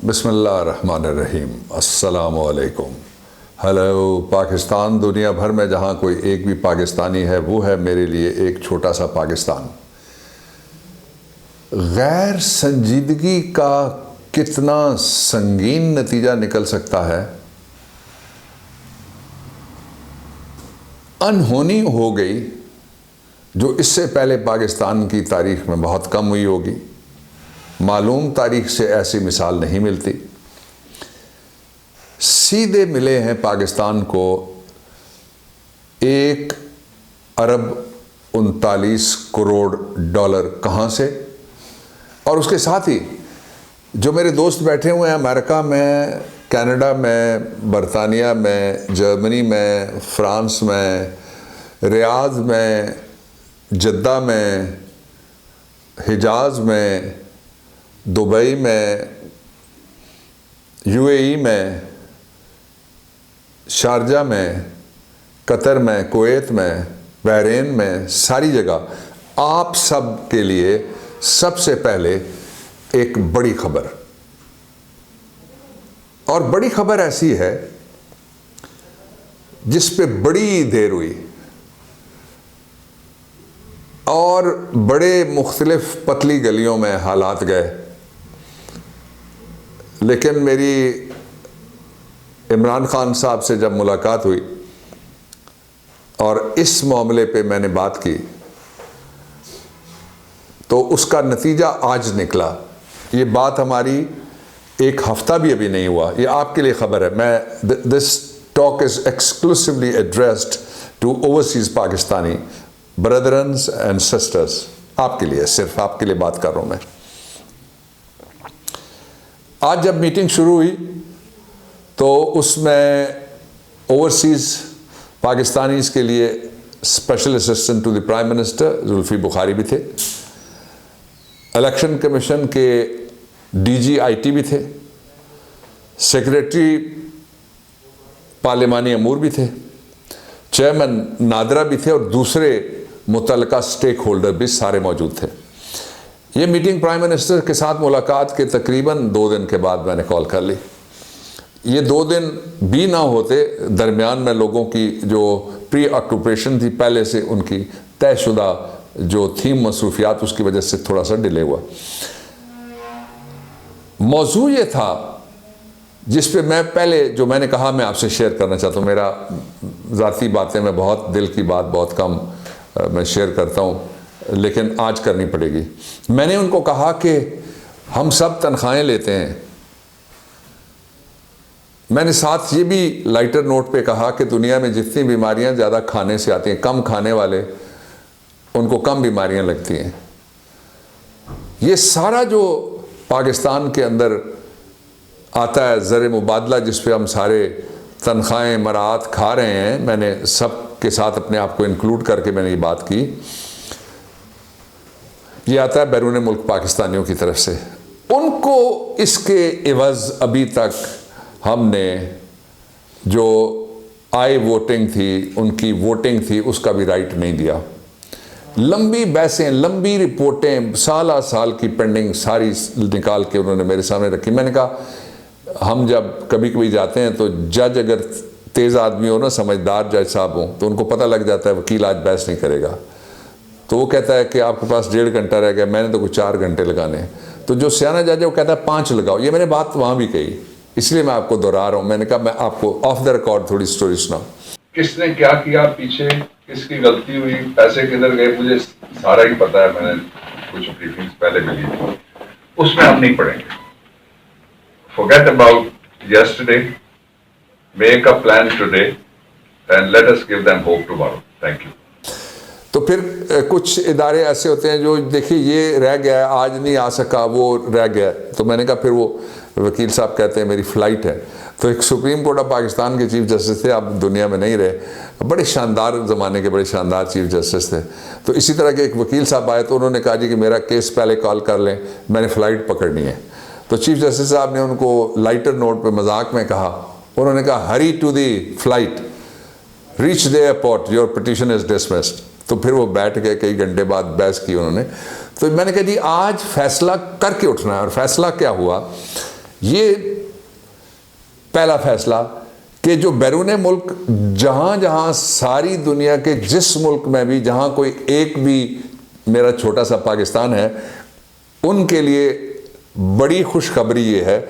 بسم اللہ الرحمن الرحیم۔ السلام علیکم۔ ہیلو پاکستان، دنیا بھر میں جہاں کوئی ایک بھی پاکستانی ہے وہ ہے میرے لیے ایک چھوٹا سا پاکستان۔ غیر سنجیدگی کا کتنا سنگین نتیجہ نکل سکتا ہے۔ انہونی ہو گئی جو اس سے پہلے پاکستان کی تاریخ میں بہت کم ہوئی ہوگی۔ معلوم تاریخ سے ایسی مثال نہیں ملتی۔ سیدھے ملے ہیں پاکستان کو 1.39 کروڑ ڈالر کہاں سے؟ اور اس کے ساتھ ہی جو میرے دوست بیٹھے ہوئے ہیں امریکہ میں، کینیڈا میں، برطانیہ میں، جرمنی میں، فرانس میں، ریاض میں، جدہ میں، حجاز میں، دبئی میں، یو اے ای میں، شارجہ میں، قطر میں، کویت میں، بحرین میں، ساری جگہ آپ سب کے لیے سب سے پہلے ایک بڑی خبر، اور بڑی خبر ایسی ہے جس پہ بڑی دیر ہوئی اور بڑے مختلف پتلی گلیوں میں حالات گئے، لیکن میری عمران خان صاحب سے جب ملاقات ہوئی اور اس معاملے پہ میں نے بات کی تو اس کا نتیجہ آج نکلا۔ یہ بات ہماری ایک ہفتہ بھی ابھی نہیں ہوا، یہ آپ کے لیے خبر ہے۔ میں this talk is exclusively addressed to overseas Pakistani brothers and sisters, آپ کے لیے، صرف آپ کے لیے بات کر رہا ہوں میں۔ آج جب میٹنگ شروع ہوئی تو اس میں اوورسیز پاکستانیز کے لیے special assistant to the prime minister Zulfi Bukhari بھی تھے، الیکشن کمیشن کے ڈی جی آئی ٹی بھی تھے، سیکریٹری پارلیمانی امور بھی تھے، چیئرمین نادرہ بھی تھے، اور دوسرے متعلقہ سٹیک ہولڈر بھی سارے موجود تھے۔ یہ میٹنگ پرائم منسٹر کے ساتھ ملاقات کے تقریباً 2 دن کے بعد میں نے کال کر لی۔ یہ 2 دن بھی نہ ہوتے، درمیان میں لوگوں کی جو پری آکوپیشن تھی پہلے سے، ان کی طے شدہ جو تھیم مصروفیات، اس کی وجہ سے تھوڑا سا ڈیلے ہوا۔ موضوع یہ تھا جس پہ میں پہلے جو میں نے کہا میں آپ سے شیئر کرنا چاہتا ہوں۔ میرا ذاتی باتیں، میں بہت دل کی بات بہت کم میں شیئر کرتا ہوں، لیکن آج کرنی پڑے گی۔ میں نے ان کو کہا کہ ہم سب تنخواہیں لیتے ہیں۔ میں نے ساتھ یہ بھی لائٹر نوٹ پہ کہا کہ دنیا میں جتنی بیماریاں زیادہ کھانے سے آتی ہیں، کم کھانے والے ان کو کم بیماریاں لگتی ہیں۔ یہ سارا جو پاکستان کے اندر آتا ہے زر مبادلہ، جس پہ ہم سارے تنخواہیں مراعات کھا رہے ہیں، میں نے سب کے ساتھ اپنے آپ کو انکلوڈ کر کے میں نے یہ بات کی، یہ آتا ہے بیرون ملک پاکستانیوں کی طرف سے۔ ان کو اس کے عوض ابھی تک ہم نے جو آئی ووٹنگ تھی، ان کی ووٹنگ تھی، اس کا بھی رائٹ نہیں دیا۔ لمبی بحثیں، لمبی رپورٹیں، سالہ سال کی پینڈنگ ساری نکال کے انہوں نے میرے سامنے رکھی۔ میں نے کہا ہم جب کبھی کبھی جاتے ہیں تو جج اگر تیز آدمی ہو نا، سمجھدار جج صاحب ہوں، تو ان کو پتہ لگ جاتا ہے وکیل آج بحث نہیں کرے گا، تو وہ کہتا ہے کہ آپ کے پاس 1.5 گھنٹہ رہ گیا، میں نے تو کوئی 4 گھنٹے لگانے ہیں۔ تو جو سیانہ جج ہے وہ کہتا ہے 5 لگاؤ۔ یہ میں نے بات وہاں بھی کہی، اس لیے میں آپ کو دہرا رہا ہوں۔ میں نے کہا میں آپ کو آف دا ریکارڈ تھوڑی سٹوری سناؤں۔ کس نے کیا کیا پیچھے، کس کی غلطی ہوئی، پیسے کدھر گئے، مجھے سارا ہی پتا ہے، میں نے کچھ بریفنگز پہلے بھی لی تھی، اس میں ہم نہیں پڑھیں گے۔ forget about yesterday, make a plan today and let us give them hope tomorrow. Thank you. تو پھر کچھ ادارے ایسے ہوتے ہیں جو دیکھیے یہ رہ گیا ہے، آج نہیں آ سکا، وہ رہ گیا۔ تو میں نے کہا پھر وہ وکیل صاحب کہتے ہیں میری فلائٹ ہے۔ تو ایک سپریم کورٹ آف پاکستان کے چیف جسٹس تھے، اب دنیا میں نہیں رہے، بڑے شاندار زمانے کے بڑے شاندار چیف جسٹس تھے۔ تو اسی طرح کے ایک وکیل صاحب آئے تو انہوں نے کہا جی کہ میرا کیس پہلے کال کر لیں، میں نے فلائٹ پکڑنی ہے۔ تو چیف جسٹس صاحب نے ان کو لائٹر نوٹ پہ مذاق میں کہا، انہوں نے کہا hurry to the flight, reach the airport, your petition is dismissed. تو پھر وہ بیٹھ گئے، کئی گھنٹے بعد بحث کی انہوں نے۔ تو میں نے کہا جی آج فیصلہ کر کے اٹھنا ہے، اور فیصلہ کیا ہوا، یہ پہلا فیصلہ کہ جو بیرون ملک جہاں جہاں ساری دنیا کے جس ملک میں بھی جہاں کوئی ایک بھی میرا چھوٹا سا پاکستان ہے، ان کے لیے بڑی خوشخبری یہ ہے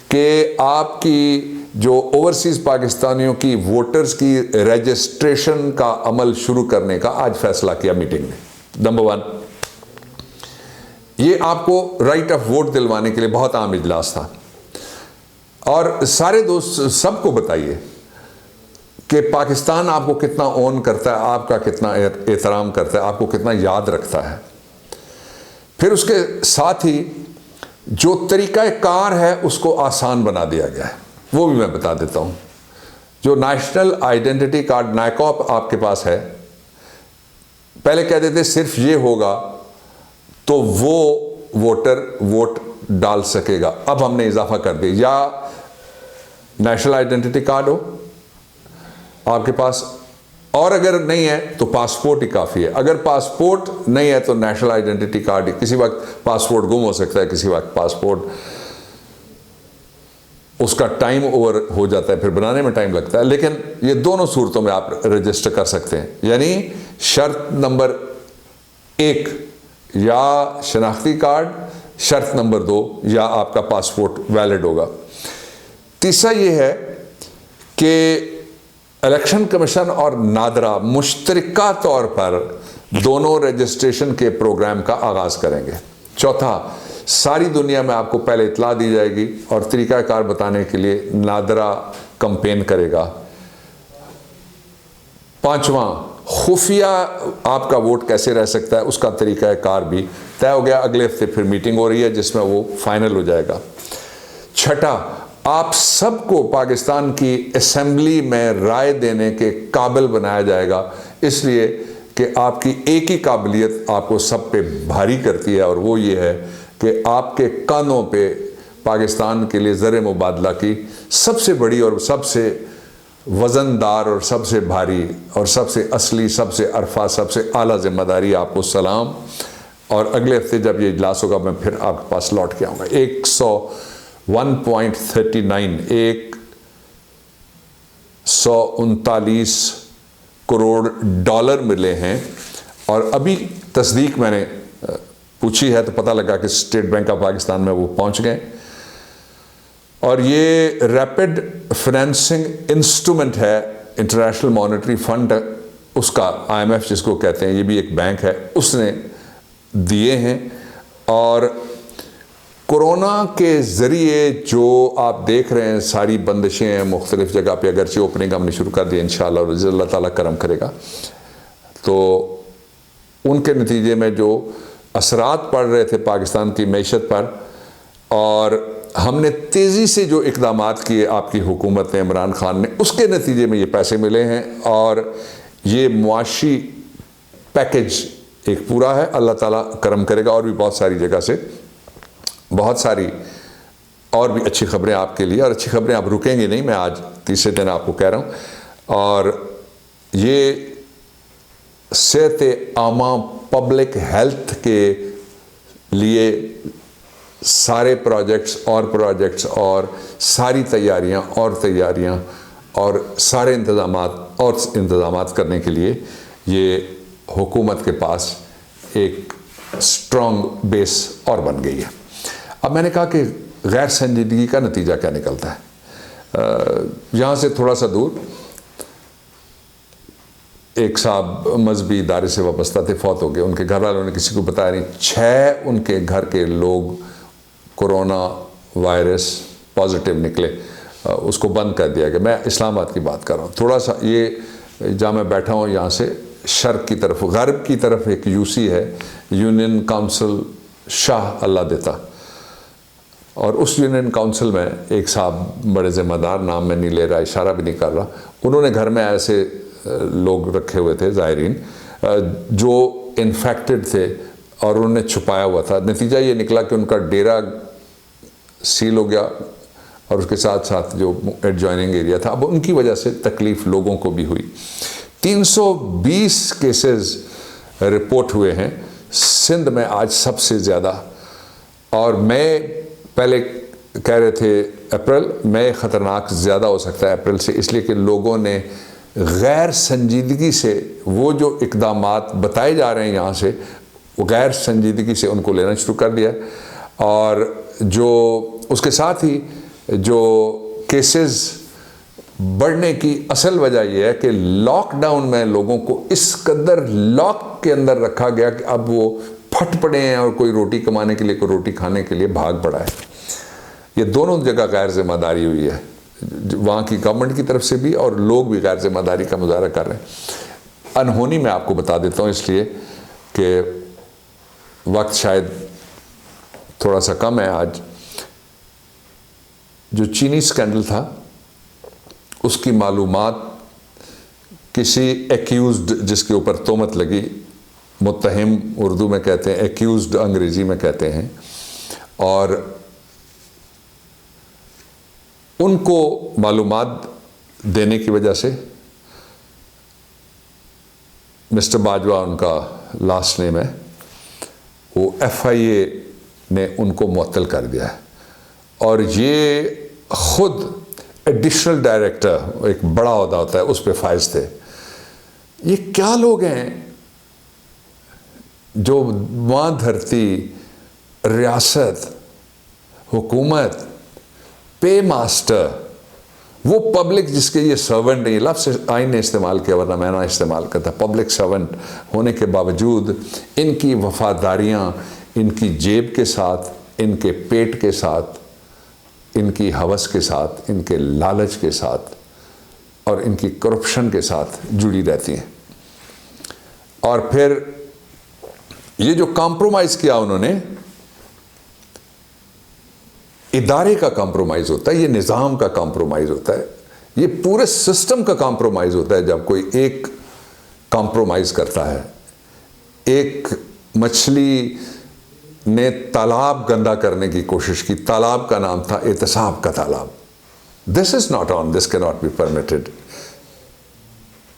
کہ آپ کی جو اوورسیز پاکستانیوں کی ووٹرز کی رجسٹریشن کا عمل شروع کرنے کا آج فیصلہ کیا میٹنگ میں۔ نمبر 1، یہ آپ کو رائٹ آف ووٹ دلوانے کے لیے بہت عام اجلاس تھا، اور سارے دوست سب کو بتائیے کہ پاکستان آپ کو کتنا اون کرتا ہے، آپ کا کتنا احترام کرتا ہے، آپ کو کتنا یاد رکھتا ہے۔ پھر اس کے ساتھ ہی جو طریقہ کار ہے اس کو آسان بنا دیا گیا ہے، وہ بھی میں بتا دیتا ہوں۔ جو نیشنل آئیڈینٹی کارڈ نائکاپ آپ کے پاس ہے، پہلے کہتے تھے صرف یہ ہوگا تو وہ ووٹر ووٹ ڈال سکے گا، اب ہم نے اضافہ کر دیا، یا نیشنل آئیڈینٹی کارڈ ہو آپ کے پاس، اور اگر نہیں ہے تو پاسپورٹ ہی کافی ہے۔ اگر پاسپورٹ نہیں ہے تو نیشنل آئیڈینٹی کارڈ ہی، کسی وقت پاسپورٹ گم ہو سکتا ہے، کسی وقت پاسپورٹ اس کا ٹائم اوور ہو جاتا ہے، پھر بنانے میں ٹائم لگتا ہے، لیکن یہ دونوں صورتوں میں آپ رجسٹر کر سکتے ہیں۔ یعنی شرط نمبر 1 یا شناختی کارڈ، شرط نمبر 2 یا آپ کا پاسپورٹ ویلڈ ہوگا۔ تیسرا یہ ہے کہ الیکشن کمیشن اور نادرا مشترکہ طور پر دونوں رجسٹریشن کے پروگرام کا آغاز کریں گے۔ چوتھا، ساری دنیا میں آپ کو پہلے اطلاع دی جائے گی اور طریقہ کار بتانے کے لیے نادرا کمپین کرے گا۔ پانچواں، خفیہ آپ کا ووٹ کیسے رہ سکتا ہے، اس کا طریقہ کار بھی طے ہو گیا، اگلے ہفتے پھر میٹنگ ہو رہی ہے جس میں وہ فائنل ہو جائے گا۔ چھٹا، آپ سب کو پاکستان کی اسمبلی میں رائے دینے کے قابل بنایا جائے گا، اس لیے کہ آپ کی ایک ہی قابلیت آپ کو سب پہ بھاری کرتی ہے، اور وہ یہ ہے کہ آپ کے کانوں پہ پاکستان کے لیے زر مبادلہ کی سب سے بڑی اور سب سے وزندار اور سب سے بھاری اور سب سے اصلی، سب سے عرفہ، سب سے اعلیٰ ذمہ داری آپ کو سلام۔ اور اگلے ہفتے جب یہ اجلاس ہوگا میں پھر آپ کے پاس لوٹ کے آؤں گا۔ 101.39 کروڑ ڈالر ملے ہیں، اور ابھی تصدیق میں نے پوچھی ہے تو پتہ لگا کہ اسٹیٹ بینک آف پاکستان میں وہ پہنچ گئے، اور یہ ریپڈ فائنینسنگ انسٹرومنٹ ہے انٹرنیشنل مانیٹری فنڈ، اس کا IMF جس کو کہتے ہیں، یہ بھی ایک بینک ہے، اس نے دیے ہیں۔ اور کورونا کے ذریعے جو آپ دیکھ رہے ہیں ساری بندشیں ہیں مختلف جگہ پہ، اگرچہ اوپننگ ہم نے شروع کر دی انشاءاللہ، اور اللہ تعالیٰ کرم کرے گا، تو ان کے نتیجے میں جو اثرات پڑ رہے تھے پاکستان کی معیشت پر، اور ہم نے تیزی سے جو اقدامات کیے آپ کی حکومت نے، عمران خان نے، اس کے نتیجے میں یہ پیسے ملے ہیں، اور یہ معاشی پیکج ایک پورا ہے، اللہ تعالیٰ کرم کرے گا، اور بھی بہت ساری جگہ سے بہت ساری اور بھی اچھی خبریں آپ کے لیے، اور اچھی خبریں آپ رکیں گے نہیں، میں آج تیسرے دن آپ کو کہہ رہا ہوں۔ اور یہ صحت عامہ، پبلک ہیلتھ کے لیے سارے پروجیکٹس اور ساری تیاریاں اور سارے انتظامات کرنے کے لیے یہ حکومت کے پاس ایک اسٹرانگ بیس اور بن گئی ہے۔ اب میں نے کہا کہ غیر سنجیدگی کا نتیجہ کیا نکلتا ہے۔ یہاں سے تھوڑا سا دور ایک صاحب مذہبی ادارے سے وابستہ تھے، فوت ہو گئے، ان کے گھر والوں نے کسی کو بتایا نہیں، 6 ان کے گھر کے لوگ کورونا وائرس پازیٹیو نکلے، اس کو بند کر دیا گیا۔ میں اسلام آباد کی بات کر رہا ہوں، تھوڑا سا یہ جہاں میں بیٹھا ہوں یہاں سے شرق کی طرف، غرب کی طرف ایک UC ہے، یونین کاؤنسل شاہ اللہ دیتا، اور اس یونین کاؤنسل میں ایک صاحب بڑے ذمہ دار، نام میں نہیں لے رہا، اشارہ بھی نہیں کر رہا، انہوں نے گھر میں ایسے لوگ رکھے ہوئے تھے زائرین جو انفیکٹڈ تھے، اور انہوں نے چھپایا ہوا تھا۔ نتیجہ یہ نکلا کہ ان کا ڈیرا سیل ہو گیا، اور اس کے ساتھ ساتھ جو ایڈجوائننگ ایریا تھا، اب ان کی وجہ سے تکلیف لوگوں کو بھی ہوئی۔ 320 کیسز رپورٹ ہوئے ہیں سندھ میں آج سب سے زیادہ، اور میں پہلے کہہ رہے تھے اپریل میں خطرناک زیادہ ہو سکتا ہے اپریل سے، اس لیے کہ لوگوں نے غیر سنجیدگی سے وہ جو اقدامات بتائے جا رہے ہیں یہاں سے، وہ غیر سنجیدگی سے ان کو لینا شروع کر دیا، اور جو اس کے ساتھ ہی جو کیسز بڑھنے کی اصل وجہ یہ ہے کہ لاک ڈاؤن میں لوگوں کو اس قدر لاک کے اندر رکھا گیا کہ اب وہ پھٹ پڑے ہیں اور کوئی روٹی کمانے کے لیے، کوئی روٹی کھانے کے لیے بھاگ پڑا ہے۔ یہ دونوں جگہ غیر ذمہ داری ہوئی ہے، وہاں کی گورنمنٹ کی طرف سے بھی اور لوگ بھی غیر ذمہ داری کا مظاہرہ کر رہے ہیں۔ انہونی میں آپ کو بتا دیتا ہوں اس لیے کہ وقت شاید تھوڑا سا کم ہے آج۔ جو چینی سکینڈل تھا اس کی معلومات کسی ایکیوزڈ، جس کے اوپر تہمت لگی، متہم اردو میں کہتے ہیں، ایکیوزڈ انگریزی میں کہتے ہیں، اور ان کو معلومات دینے کی وجہ سے مسٹر باجوہ ان کا لاسٹ نیم ہے، وہ FIA نے ان کو معطل کر دیا ہے، اور یہ خود ایڈیشنل ڈائریکٹر، ایک بڑا عہدہ ہوتا ہے، اس پہ فائز تھے۔ یہ کیا لوگ ہیں جو ماں دھرتی، ریاست، حکومت، پے ماسٹر، وہ پبلک جس کے یہ سرونٹ ہیں، یہ لفظ آئین نے استعمال کیا ورنہ میں نہ استعمال کرتا، پبلک سرونٹ ہونے کے باوجود ان کی وفاداریاں ان کی جیب کے ساتھ، ان کے پیٹ کے ساتھ، ان کی ہوس کے ساتھ، ان کے لالچ کے ساتھ اور ان کی کرپشن کے ساتھ جڑی رہتی ہیں۔ اور پھر یہ جو کمپرومائز کیا انہوں نے، ادارے کا کمپرومائز ہوتا ہے، یہ نظام کا کمپرومائز ہوتا ہے، یہ پورے سسٹم کا کمپرومائز ہوتا ہے جب کوئی ایک کمپرومائز کرتا ہے۔ ایک مچھلی نے تالاب گندا کرنے کی کوشش کی، تالاب کا نام تھا احتساب کا تالاب۔ دس از ناٹ آن، دس کی ناٹ بی پرمیٹڈ۔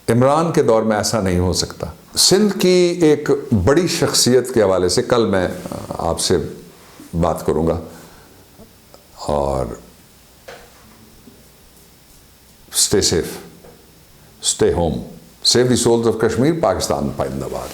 عمران کے دور میں ایسا نہیں ہو سکتا۔ سندھ کی ایک بڑی شخصیت کے حوالے سے کل میں آپ سے بات کروں گا، اور stay safe, stay home, save the souls of Kashmir, Pakistan پائندہ باد۔